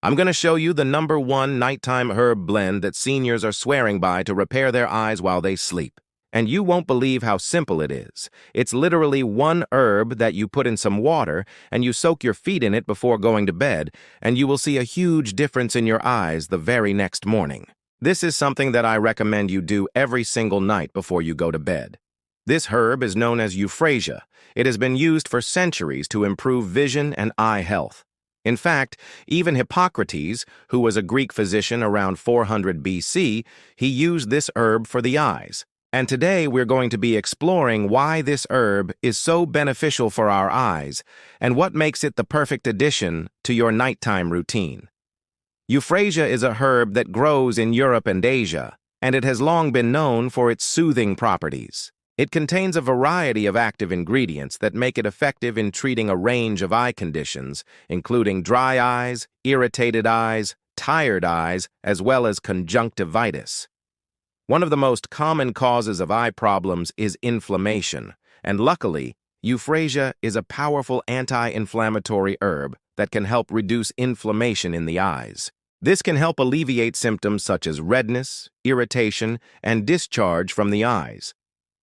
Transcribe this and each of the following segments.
I'm going to show you the #1 nighttime herb blend that seniors are swearing by to repair their eyes while they sleep. And you won't believe how simple it is. It's literally one herb that you put in some water and you soak your feet in it before going to bed, and you will see a huge difference in your eyes the very next morning. This is something that I recommend you do every single night before you go to bed. This herb is known as euphrasia. It has been used for centuries to improve vision and eye health. In fact, even Hippocrates, who was a Greek physician around 400 BC, he used this herb for the eyes. And today we're going to be exploring why this herb is so beneficial for our eyes and what makes it the perfect addition to your nighttime routine. Euphrasia is a herb that grows in Europe and Asia, and it has long been known for its soothing properties. It contains a variety of active ingredients that make it effective in treating a range of eye conditions, including dry eyes, irritated eyes, tired eyes, as well as conjunctivitis. One of the most common causes of eye problems is inflammation, and luckily, euphrasia is a powerful anti-inflammatory herb that can help reduce inflammation in the eyes. This can help alleviate symptoms such as redness, irritation, and discharge from the eyes.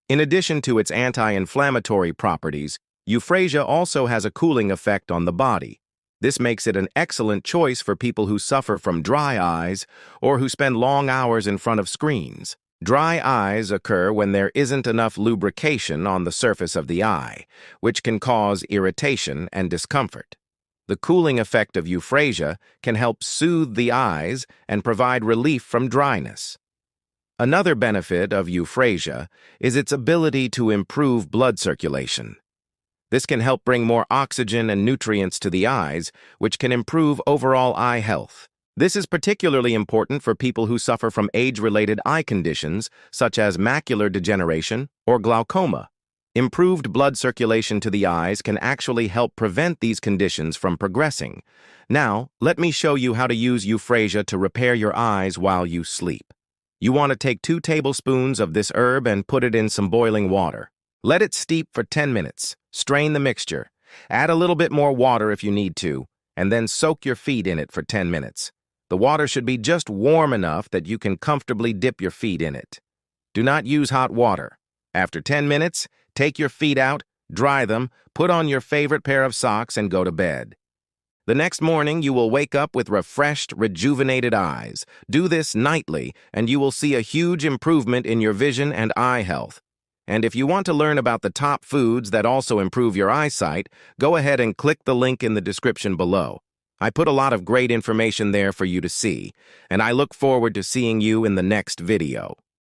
In addition to its anti-inflammatory properties, euphrasia also has a cooling effect on the body. This makes it an excellent choice for people who suffer from dry eyes or who spend long hours in front of screens. Dry eyes occur when there isn't enough lubrication on the surface of the eye, which can cause irritation and discomfort. The cooling effect of euphrasia can help soothe the eyes and provide relief from dryness. Another benefit of euphrasia is its ability to improve blood circulation. This can help bring more oxygen and nutrients to the eyes, which can improve overall eye health. This is particularly important for people who suffer from age-related eye conditions, such as macular degeneration or glaucoma. Improved blood circulation to the eyes can actually help prevent these conditions from progressing. Now, let me show you how to use euphrasia to repair your eyes while you sleep. You want to take 2 tablespoons of this herb and put it in some boiling water. Let it steep for 10 minutes. Strain the mixture. Add a little bit more water if you need to, and then soak your feet in it for 10 minutes. The water should be just warm enough that you can comfortably dip your feet in it. Do not use hot water. After 10 minutes, take your feet out, dry them, put on your favorite pair of socks, and go to bed. The next morning, you will wake up with refreshed, rejuvenated eyes. Do this nightly, and you will see a huge improvement in your vision and eye health. And if you want to learn about the top foods that also improve your eyesight, go ahead and click the link in the description below. I put a lot of great information there for you to see, and I look forward to seeing you in the next video.